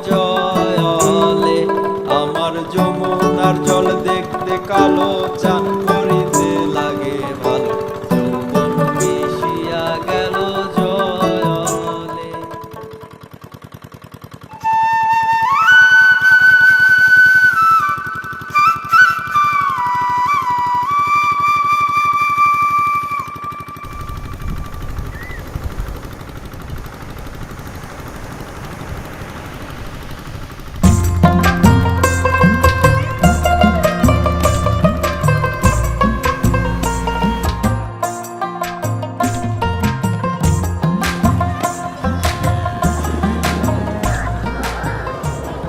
জলে। আমার যমুনার জল দেখতে কালো, চান করিতে লাগে ভালো, যৌবন মিশিয়া গেল জলে।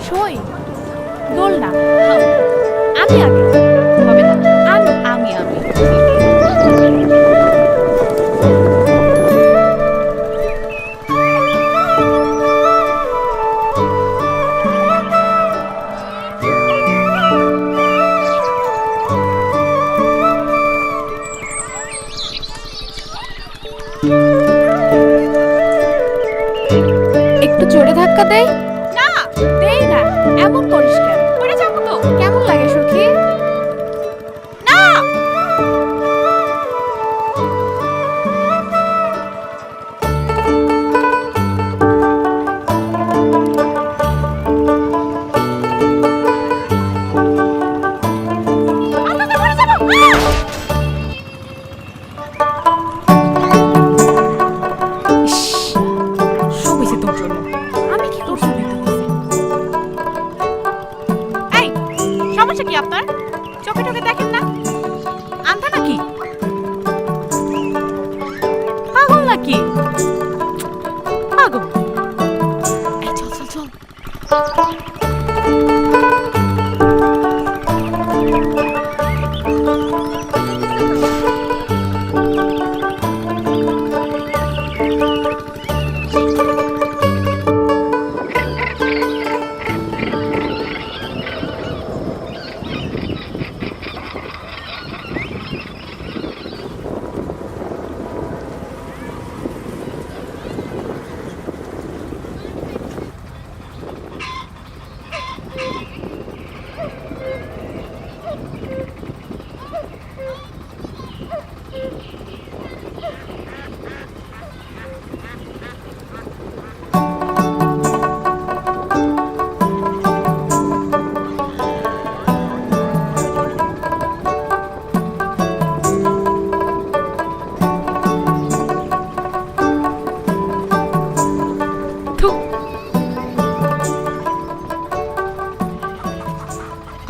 সই দোল না, আমি আগে হবে না, আমি একটু জোরে ধাক্কা দেই না, দেই না, এমন করিস কেন? পড়ে যাবো তো। কেমন লাগে সখী? না আল্লাহ, পড়ে যাবো। সব হয়েছে তোর জন্য। আমি কি করছি? এই সমস্যা কি আপনার? চোখে টোকে দেখেন না? আন্ধা নাকি? পাগল নাকি? পাগল। এই চল চল চল।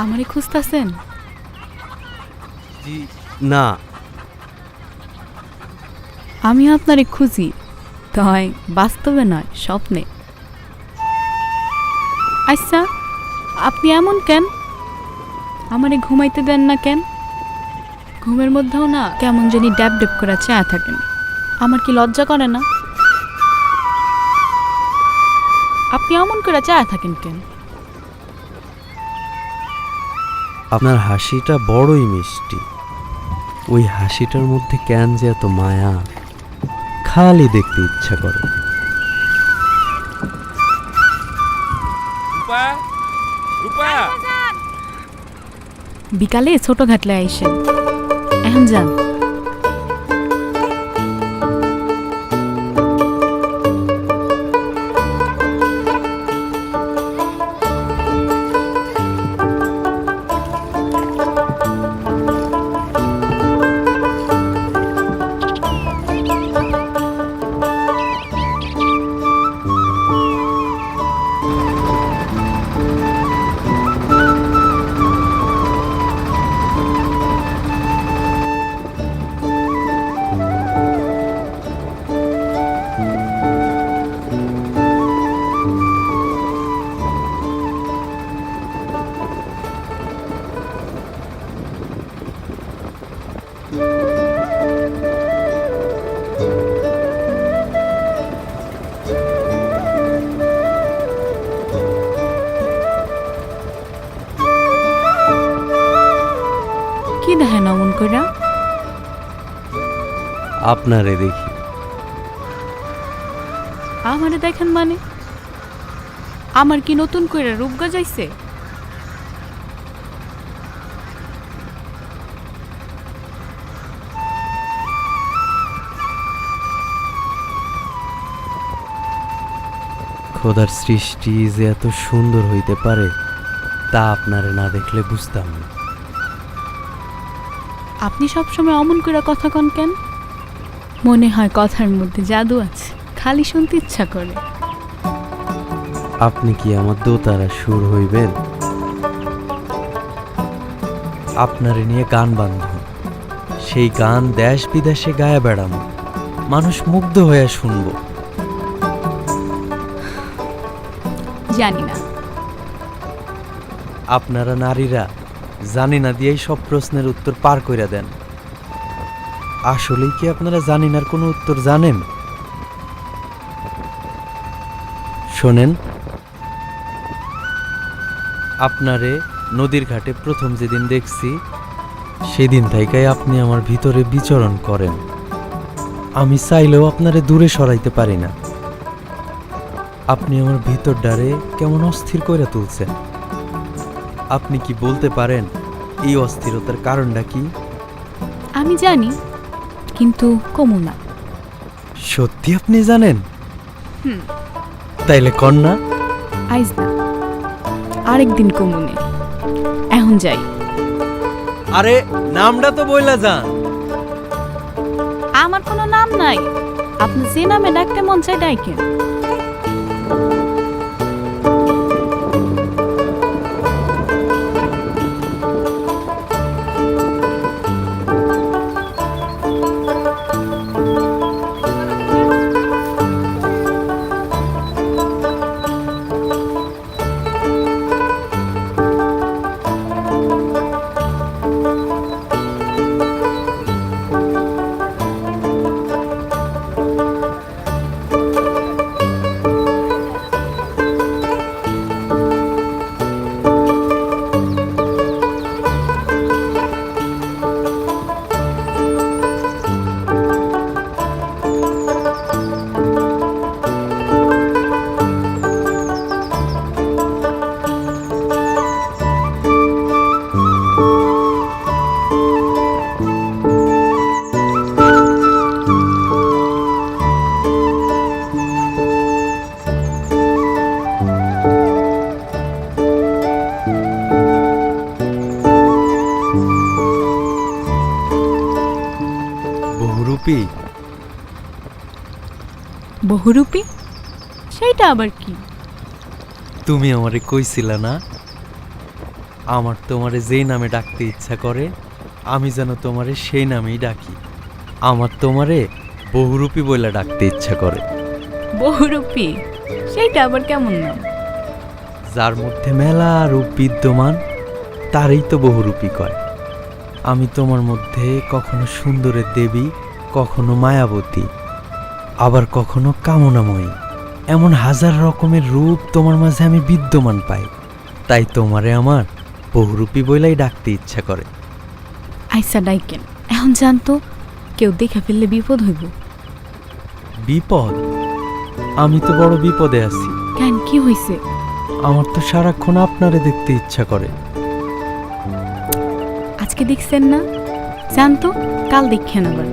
আমারে খুঁজতাছেন? জি না, আমি আপনারে খুঁজি, তাই বাস্তবে নয়, স্বপ্নে। আচ্ছা, আপনি এমন কেন? আমারে ঘুমাইতে দেন না কেন? ঘুমের মধ্যেও না কেমন জানি ড্যাব ড্যাব করে চায়া থাকেন। আমার কি লজ্জা করে না? আপনি এমন করে চায়া থাকেন কেন? আপনার হাসিটা বড়ই মিষ্টি। ওই হাসিটার মধ্যে কেন যে এত মায়া, খালি দেখতে ইচ্ছা করে। বিকালে ছোট ঘাটলে আইসেন, এখন যান। দেখেন অমন কইরা? আপনারে দেখি। আমারে দেখেন মানে? আমার কি নতুন করে রূপ গজাইছে? খোদার সৃষ্টি যে এত সুন্দর হইতে পারে তা আপনারে না দেখলে বুঝতাম না। আপনি সবসময় অমন করে কথা কন কেন? মনে হয় কথার মধ্যে জাদু আছে, খালি শুনতে ইচ্ছা করে। আপনি কি আমার দোতারা সুর হইবেন? আপনারে নিয়ে গান বান্ধব, সেই গান দেশ বিদেশে গায়ে বেড়ানো, মানুষ মুগ্ধ হয়ে শুনবো। জানি না। আপনারা নারীরা জানি না দিয়েই সব প্রশ্নের উত্তর পার করে দেন। আসলেই কি আপনারা জানি নার কোনো উত্তর জানেন? শোনেন, আপনারে নদীর ঘাটে প্রথম যেদিন দেখছি সেদিন থেকেই আপনি আমার ভিতরে বিচরণ করেন। আমি চাইলেও আপনারে দূরে সরাইতে পারি না। আপনি আমার ভিতরটারে কেমন অস্থির করে তুলছেন। আপনি কি বলতে পারেন এই অস্থিরতার কারণটা কি? আমি জানি, কিন্তু কমু না। সত্যি আপনি জানেন? হুম। তাইলে কন্যা আইজ না, আরেকদিন কমুনে। এখন যাই। আরে নামটা তো বইলা যান। আমার কোনো নাম নাই, আপনি যে নামে ডাকতে মন চাই ডাকেন। বহুরূপী? বহুরূপী? সেইটা আবার কি? তুমি আমারে কইছিলা না আমার তোমারে যেই নামে ডাকতে ইচ্ছা করে আমি যেন তোমারে সেই নামেই ডাকি। আমার তোমারে বহুরূপী বলে ডাকতে ইচ্ছা করে। বহুরূপী? সেইটা আবার কেমন নাম? যার মধ্যে মেলা রূপ বিদ্যমান তারই তো বহুরূপী কয়। আমি তোমার মধ্যে কখনো সুন্দরের দেবী, কখনো মায়াবতী, আবার কখনো কামনাময়ী, এমন হাজার রকমের রূপ তোমার মাঝে আমি বিদ্যমান পাই। তাই তোমারে আমার বহুরূপী বইলাই ডাকতে ইচ্ছা করে। আইসা ডাইকেন, এখন জানতো কেউ দেখে ফেললে বিপদ হইব। বিপদ? আমি তো বড় বিপদে আছি। কেন, কি হইছে? আমার তো সারাক্ষণ আপনারে দেখতে ইচ্ছা করে। আজকে দেখছেন না, জানতো কাল দেখেন আবার।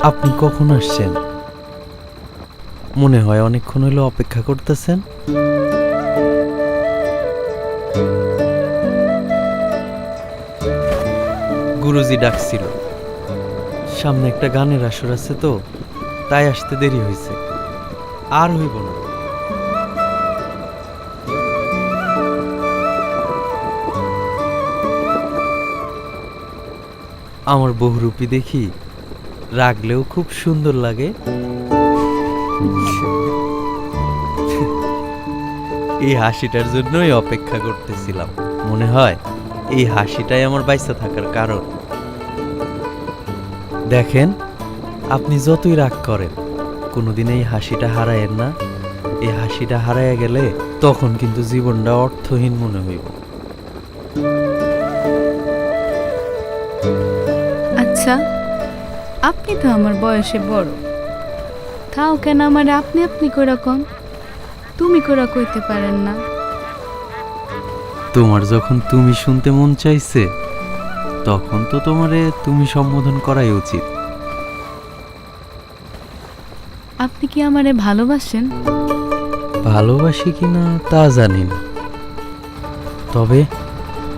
আপনি কখন আসছেন? মনে হয় অনেকক্ষণ হলো অপেক্ষা করতেছেন। গুরুজি ডাকছিল, সামনে একটা গানের আসর আছে তো, তাই আসতে দেরি হয়েছে। আর হইব না। আমার বহুরূপী দেখি রাগলেও খুব সুন্দর লাগে। এই হাসিটার জন্যই অপেক্ষা করতেছিলাম। মনে হয় এই হাসিটাই আমার বাইসা থাকার কারণ। দেখেন, আপনি যতই রাগ করেন কোনোদিন এই হাসিটা হারায়েন না। এই হাসিটা হারাইয়া গেলে তখন কিন্তু জীবনটা অর্থহীন মনে হইব। আচ্ছা, আপনি তো আমার বয়সে বড়, তাও কেন আমার আপনি আপনি কইরা কন, তুমি কইরা কইতে পারেন না? তোমার যখন তুমি শুনতে মন চাইছে তখন তো তোমারে তুমি সম্বোধন করাই উচিত। আপনি কি আমারে ভালোবাসেন? ভালোবাসি কিনা তা জানি না, তবে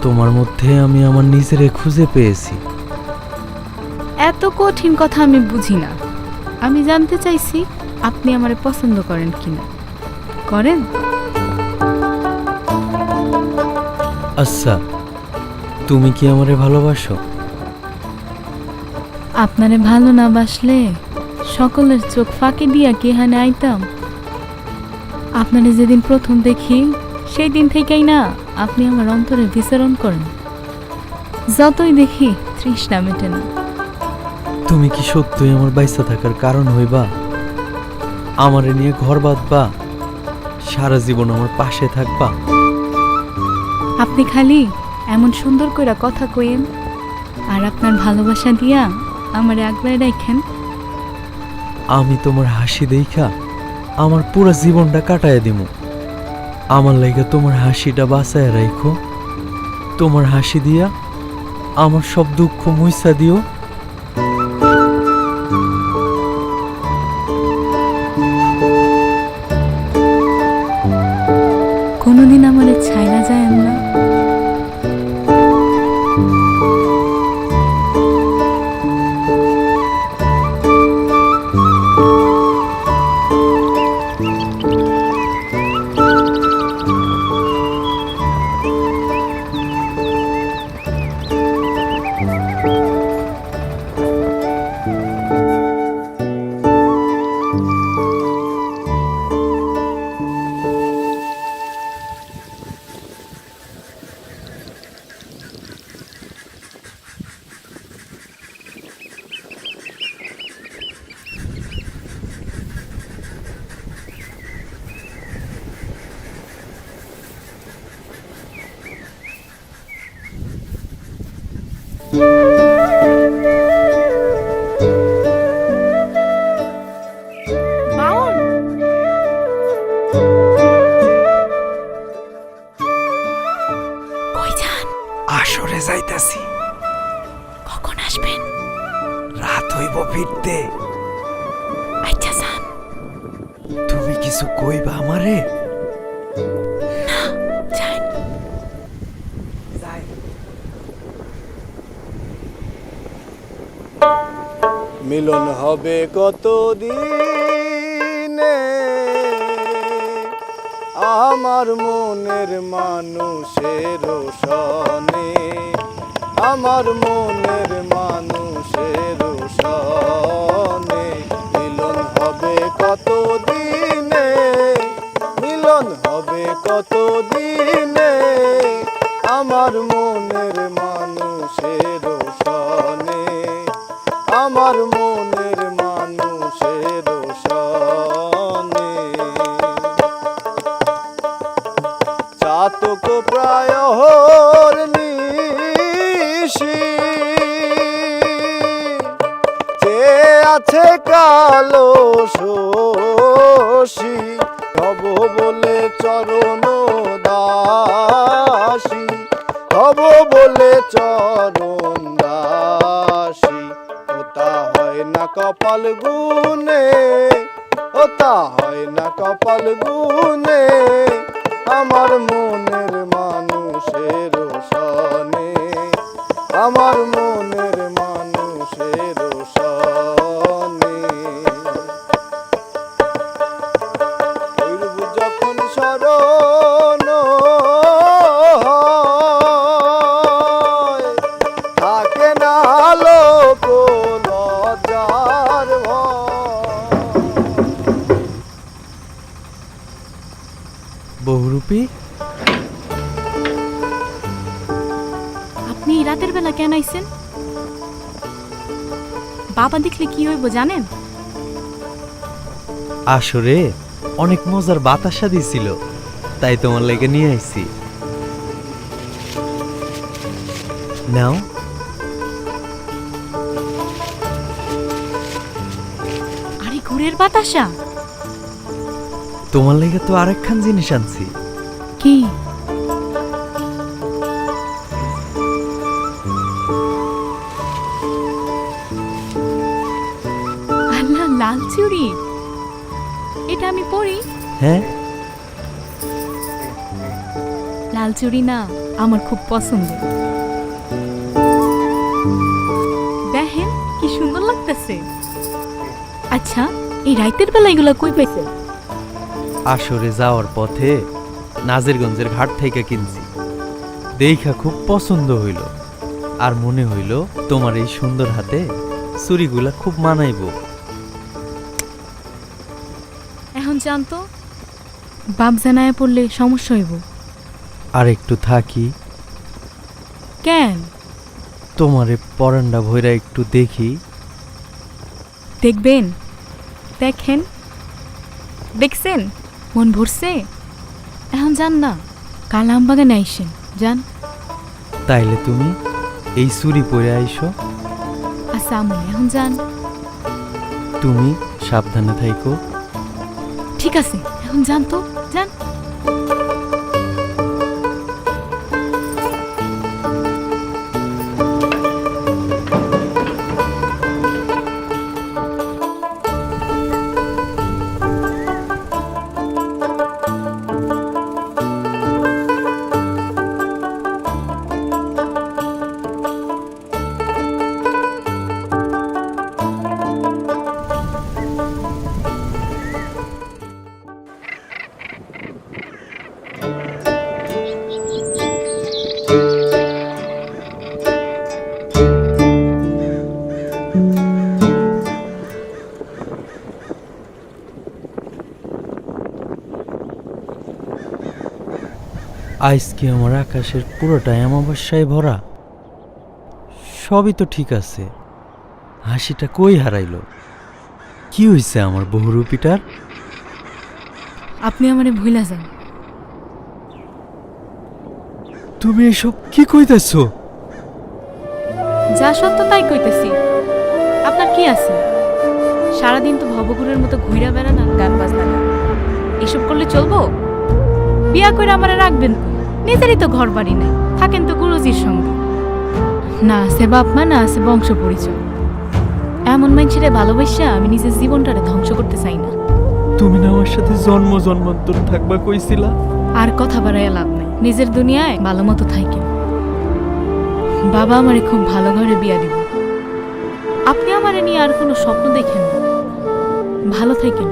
তোমার মধ্যে আমি আমার নিজেরে খুঁজে পেয়েছি। এত কঠিন কথা আমি বুঝি না। আমি জানতে চাইছি আপনি আমারে পছন্দ করেন কিনা। করেন? আচ্ছা, তুমি কি আমারে ভালোবাসো? আপনারে ভালো না বাসলে সকলের চোখ ফাঁকি দিয়া কি এখানে আইতাম? আপনারে যেদিন প্রথম দেখি সেই দিন থেকেই না আপনি আমার অন্তরে বিচরণ করেন। যতই দেখি তৃষ্ণা মেটে না। তুমি কি সত্যই আমার বাইসা থাকার কারণ হইবা? আমারে নিয়ে ঘর বাঁধবা? সারা জীবন আমার পাশে থাকবা? আপনি খালি এমন সুন্দর কইরা কথা কইেন আর আপনার ভালোবাসা দিয়া আমারে আগলায় রাখেন। আমি তোমার হাসি দেইখা আমার পুরো জীবনটা কাটায় দিমু। আমার লাইগা তোমার হাসিটা বাঁচায় রাখো। তোমার হাসি দিয়া আমার সব দুঃখ মুইসা দিও। কোনোদিন আমারে ছাইরা যায় না। কই যান? আসরে যাইতাছি। কখন আসবেন? রাত হইব ফিরতে। আচ্ছা যান। তুমি কিছু কইবা আমারে? না, যান। মিলন হবে কত দিনে আমার মনের মানুষের সনে, আমার মনের মানুষের সনে। মিলন হবে কত দিনে, মিলন হবে কত দিনে আমার মনের মানুষের সনে, আমার মনের মানুষের সনে। চাতক প্রায় নিশি চেয়ে আছে কালো শশী, হব বলে চরণ দাসী, হব বলে চরণ দাসী। ওটা হয় না কপাল গুনে, ওটা হয় না কপাল গুনে আমার মনের মানুষের সনে, আমার মনের মানুষের সনে। যখন স্মরণ থাকে না লোক লজ্জা বহুরূপী, আপনি এই রাতের বেলা কেন আইছেন? বাবা দেখলে কি হইব জানেন? আসরে অনেক মজার বাতাসা দিছিল, তাই তোমার লেগে নিয়ে আইছি। নাও। আরে ঘুরের বাতাসা? তোমার লেগে তো আরেকখান জিনিস আনছি। কি? আল্লাহ, লাল চুড়ি! এটা আমি পরি? হ্যাঁ, লাল চুড়ি না আমার খুব পছন্দ। দেখেন কি সুন্দর লাগতেছে। আচ্ছা, এই রাতের বেলা এগুলো কই পাইছেন? আসরে যাওয়ার পথে নাজিরগঞ্জের ঘাট থেকে কিনছি। দেখা খুব পছন্দ হইল, আর মনে হইল তোমার এই সুন্দর হাতে চুড়িগুলা খুব মানাইব। এখন জানতো বাপ জানায় পড়লে সমস্যা হইব। আর একটু থাকি, কেন? তোমারে পরান্ডা ভইরা একটু দেখি। দেখবেন? দেখেন, দেখছেন মন ভরছে? এখন যান না, কাল আমবাগানে আইসেন, যান। তাইলে তুমি এই চুড়ি পরে আইসো। আচ্ছা আমনে, এখন যান। তুমি সাবধানে থাইকো। ঠিক আছে, এখন যান তো, যান। আজকে আমার আকাশের পুরোটাই অমাবস্যায় ভরা। সবই তো ঠিক আছে, হাসিটা কই হারাইলো? কি হইছে আমার বহুরূপীটার? আপনি আমারে ভুলা যান। তুমি এসব কি কইতেছো? যা সত্য তাই কইতেছি। আপনার কি আছে? সারাদিন তো ভবঘুরের মতো ঘুইরা বেড়ান আর গান বাজনা গান। এসব করলে চলবো? বিয়া করে আমারে রাখবেন কই? নিজেরই তো ঘর বাড়ি নাই, থাকেন তো গুরুজির সঙ্গে। না আছে বাপ মা, না আছে বংশ পরিচয়। এমন মানুষেরে ভালোবাসা আমি নিজের জীবনটারে ধ্বংস করতে চাই না। তুমি না আমার সাথে জন্ম জন্মান্তর থাকবা কইছিলা? আর কথা বাড়াইয়া লাভ নাই, নিজের দুনিয়ায় ভালো মতো থাকেন। বাবা আমারে খুব ভালো ঘরে বিয়া দিব। আপনি আমারে নিয়ে আর কোনো স্বপ্ন দেখেন না। ভালো থাকেন।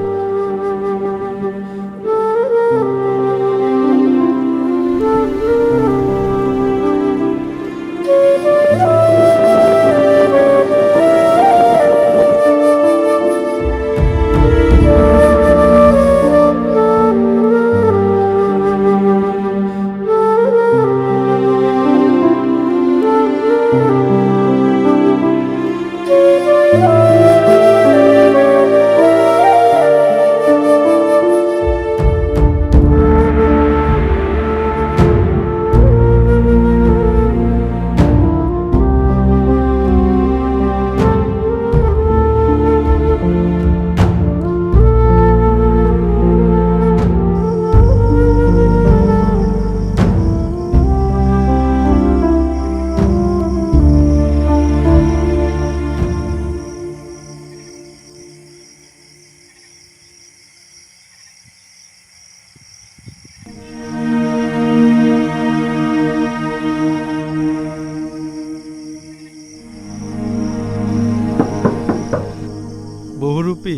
বহুরূপী,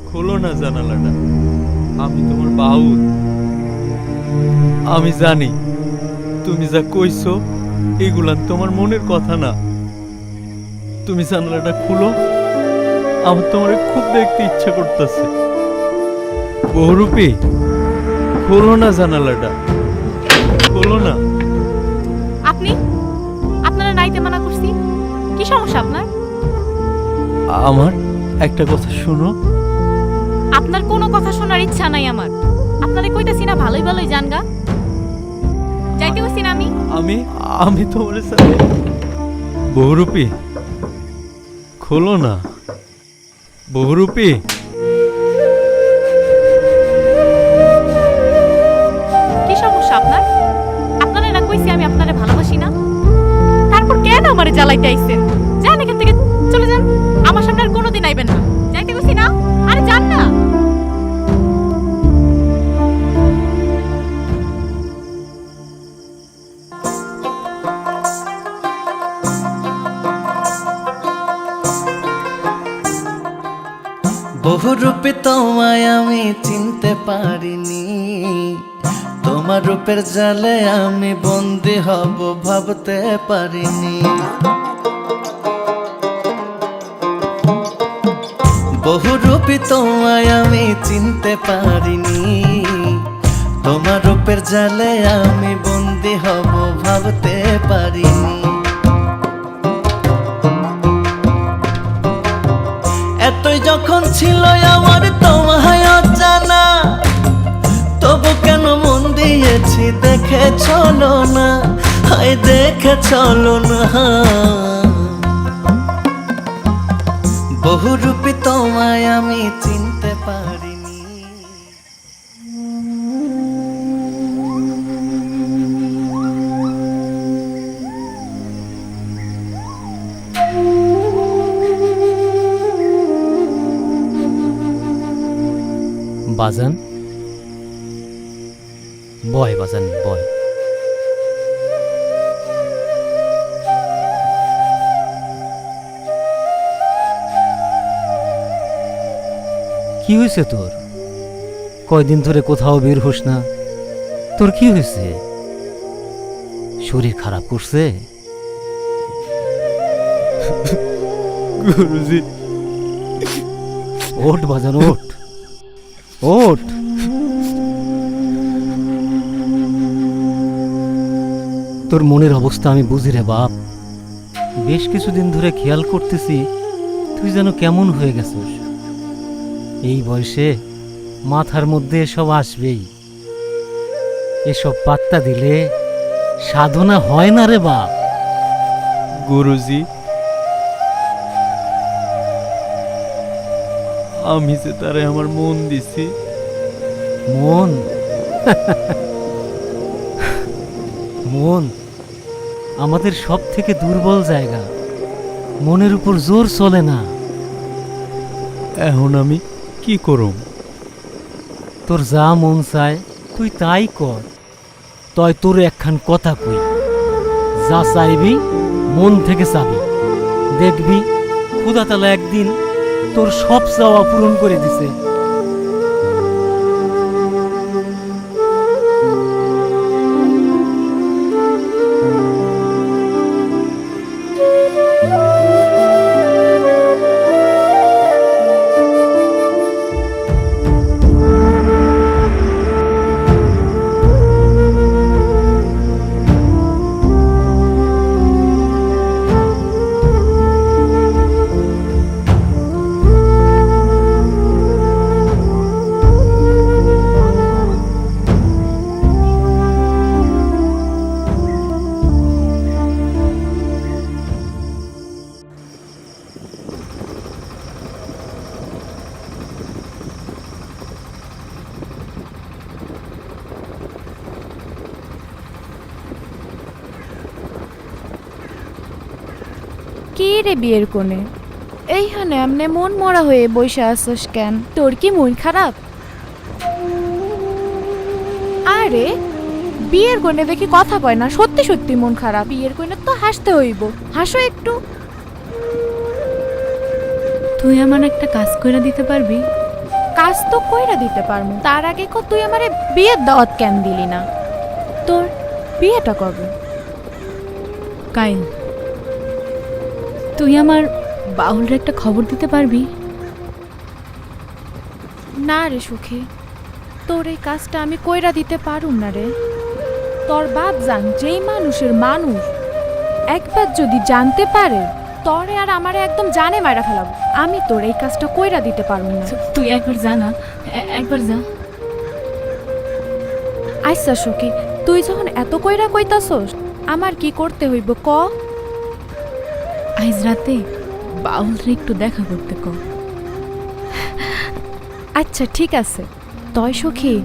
খোলো না জানালাটা, আমি তোমার বাউল। আমি জানি তুমি যা কইছো এগুলান তোমার মনের কথা না। তুমি জানালাটা খুলো, আমার তোমার খুব দেখতে ইচ্ছা করতেছে। বহুরূপী, খোলো না জানালাটা, খোলো না। আপনারা নাইতে মানা করছি, কি সমস্যা আপনার? আমার একটা কথা শুনো। আপনার কোনো কথা শোনার ইচ্ছা নাই আমার। আপনারে কইতাছি না ভালোই ভালোই জানগা। যাইতে কইছি না আমি। আমি তোমার সাথে বহুরূপী, খোলো না বহুরূপী। কি সমস্যা আপনার? আপনারে না কইছি আমি আপনারে ভালোবাসি না, তারপর কেন আমারে জ্বালাইতে আইছেন? যান এখান থেকে, চলে যান। আমার সামনে আর কোনোদিন আইবেন না। যাইতে কইছি না, আরে যান না। বহুরূপী তোমায় আমি চিনতে পারিনি, তোমার রূপের জালে আমি বন্দি হব ভাবতে পারিনি। বহুরূপী তোমায় আমি চিনতে পারিনি, তোমার রূপের জালে আমি বন্দি হব ভাবতে পারিনি। এতই যখন ছিল আমার তোমায় অজানা, তবু কেন মন দিয়েছি দেখে চলো না, হায় দেখে চলো না। বহুরূপী তোমায় আমি চিনতে পারিনি। বাজান, বয় বাজান বয়। কি হয়েছে তোর? কয়দিন ধরে কোথাও বের হোস না, তোর কি হয়েছে? শরীর খারাপ করছে? গুরুজি, ওঠ বাজান ওঠ, ওঠ। তোর মনের অবস্থা আমি বুঝি রে বাপ। বেশ কিছুদিন ধরে খেয়াল করতেছি তুই যেন কেমন হয়ে গেছিস। এই বয়সে মাথার মধ্যে এসব আসবেই, এসব পাত্তা দিলে সাধনা হয় না রে বাপ। গুরুজি, আমি যে তারে আমার মন দিছি। মন? মন আমাদের সব থেকে দুর্বল জায়গা, মনের উপর জোর চলে না। এখন আমি কি করম? তোর যা মন চায় তুই তাই কর। তয় তোর একখান কথা কই, যা চাইবি মন থেকে চাবি, দেখবি খোদা তাআলা একদিন তোর সব চাওয়া পূরণ করে দিছে। কি রে বিয়ের কোণে এইখানে এমনি মন মরা হয়ে বসে আসছস কেন? তোর কি মন খারাপ? আরে বিয়ের কোণে দেখি কথা কয় না, সত্যি সত্যি মন খারাপ। বিয়ের কোণে তো হাসতে হইব, হাসো একটু। তুই আমার একটা কাজ কইরা দিতে পারবি? কাজ তো কইরা দিতে পারমু, তার আগে তুই আমারে বিয়ের দাওয়াত কেন দিলি না? তোর বিয়েটা কবে? কাইল, তুই আমার বাউলরে একটা খবর দিতে পারবি? না রে সুখী, তোর এই কাজটা আমি কইরা দিতে পারুম না রে। তোর বাপ জান যেই মানুষের মানুষ একবার যদি জানতে পারে তরে আর আমারে একদম জানে মারা ফেলাবো। আমি তোর এই কাজটা কইরা দিতে পারুম না। তুই একবার যা না, একবার যা। আচ্ছা সখী, তুই যখন এত কইরা কইতাছস আমার কি করতে হইব ক? আজ রাতে বাউলরে একটু দেখা করতে ক। আচ্ছা ঠিক আছে, তয় সখী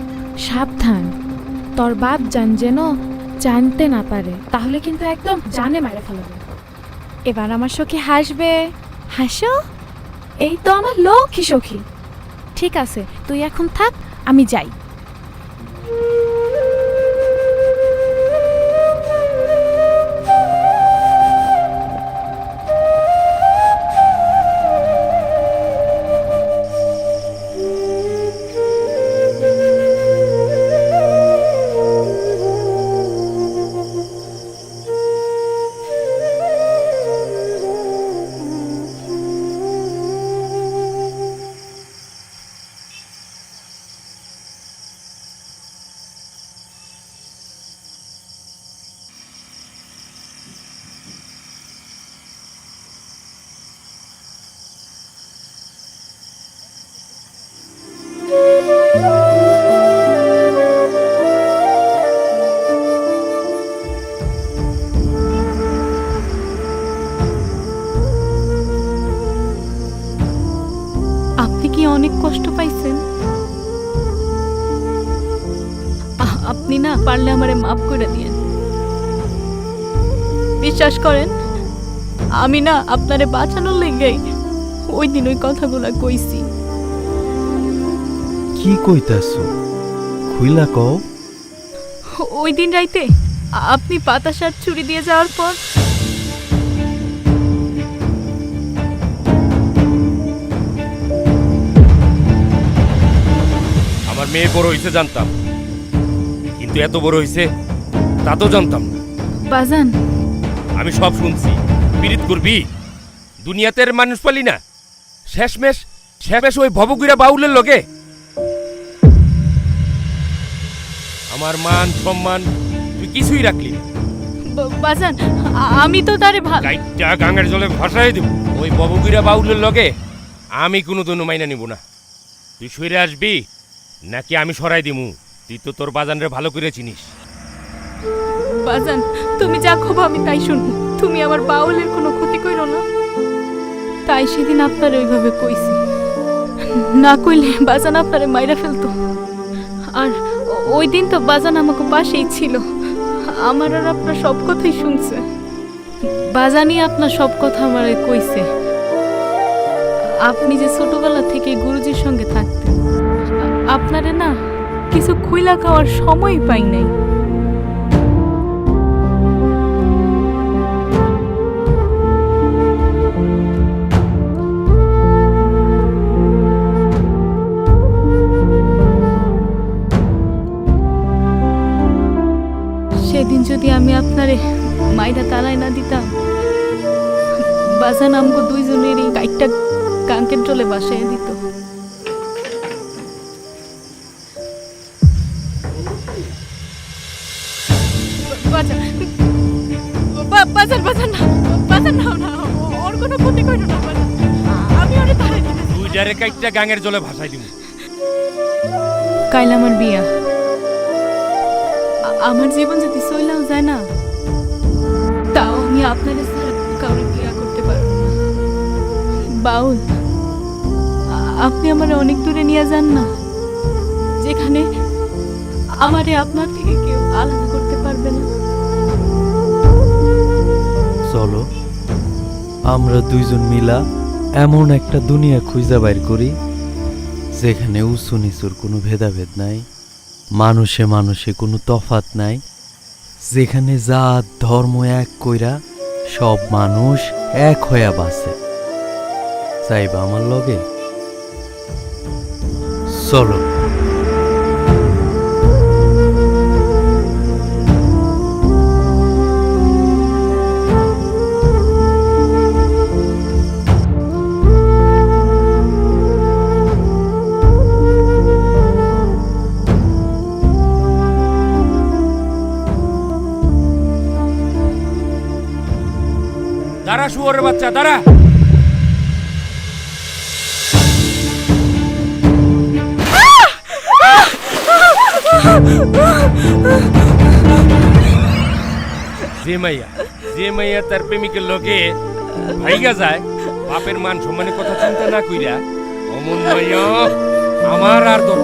সাবধান, তোর বাপ জান যেন জানতে না পারে, তাহলে কিন্তু একদম জানে মারা ফেলাবে। এবার আমার সখী হাসবে। হাসো, এই তো আমার লক্ষ্মী সখী। ঠিক আছে, তুই এখন থাক, আমি যাই। আপনি কি অনেক কষ্ট পাইছেন? আপনি না পারলে আমারে মাফ করে দিয়েন। বিশ্বাস করেন, আমি না আপনারে বাঁচানোর লেগেই ওই দিন ওই কথাগুলা কইছি। কি কইতাছো? খুইলা কও। ওই দিন রাইতে আপনি পাতাসার চুরি দিয়ে যাওয়ার পর আমার মেয়ে বড় হইছে জানতাম, কিন্তু এত বড় হইছে তা তো জানতাম না। বাজান, আমি সব শুনছি। পীড়িত করবি, দুনিয়াতে মানুষ পালি না, শেষমেশ ওই ভবগুড়া বাউলের লগে। আমার মান সম্মান তুই কিছুই রাখলি না। বাজান, আমি তো তারে গাইটা গাঙ্গের জলে ভাসাই দেব। ওই ভবগুড়া বাউলের লগে আমি কোনো দিনও মাইনা নিব না। তুই সইরে আসবি নাকি আমি সরাই দিমু? তুই তো তোর বাজানরে ভালো করে চিনিস। বাজান, তুমি যা খবো আমি তাই শুনবো। তুমি আমার বাউলের কোনো ক্ষতি করো না, তাই সেদিন আপনার ওইভাবে কইছি। না কইলে বাজান আপনারে মাইরা ফেলতো। আর ওই দিন তো বাজান আমাকে পাশেই ছিল, আমার আর আপনার সব কথাই শুনছে। বাজানই আপনার সব কথা আমারে কইছে। আপনি যে ছোটবেলা থেকে গুরুজির সঙ্গে থাকতেন, আপনারে না কিছু খুইলা খাওয়ার সময় পাই নাই। সেদিন যদি আমি আপনারে মাইরা তালাই না দিতাম, বাজান আমগো দুইজনেরই গাইটটা কাঙ্কের জলে বাসায় দিত। ওর কোনো ক্ষতি করো না, আমি ওরে তাড়াই দিতে। তুই ডাইরেক্ট গাইটা গাঙ্গের জলে ভাসাই দিবি। কাইল আমার বিয়া, আমার জীবন যদি চইলাও যায় না, তাও আমি আপনাদের কাউরে বিয়া করতে পারবো না। বাউল, আপনি আমার অনেক দূরে নিয়ে যান না, যেখানে আমারে আপনার থেকে কেউ আলাদা করতে পারবে না। চলো আমরা দুইজন মিলা এমন একটা দুনিয়া খুঁজা বাইর করি যেখানে উঁচু নিচুর কোনো ভেদাভেদ নাই, মানুষে মানুষে কোনো তফাত নাই, যেখানে জাত ধর্ম এক কইরা সব মানুষ এক হইয়া বাঁচে। চাইবা আমার লগে? চলো। শুয়োরের বাচ্চা দাঁড়া। যে মাইয়া তার প্রেমিকের লোকে ভাইগা যায়, বাপের মান সম্মানের কথা চিন্তা না কইরা অমন মাইয়া আমার আর দরকার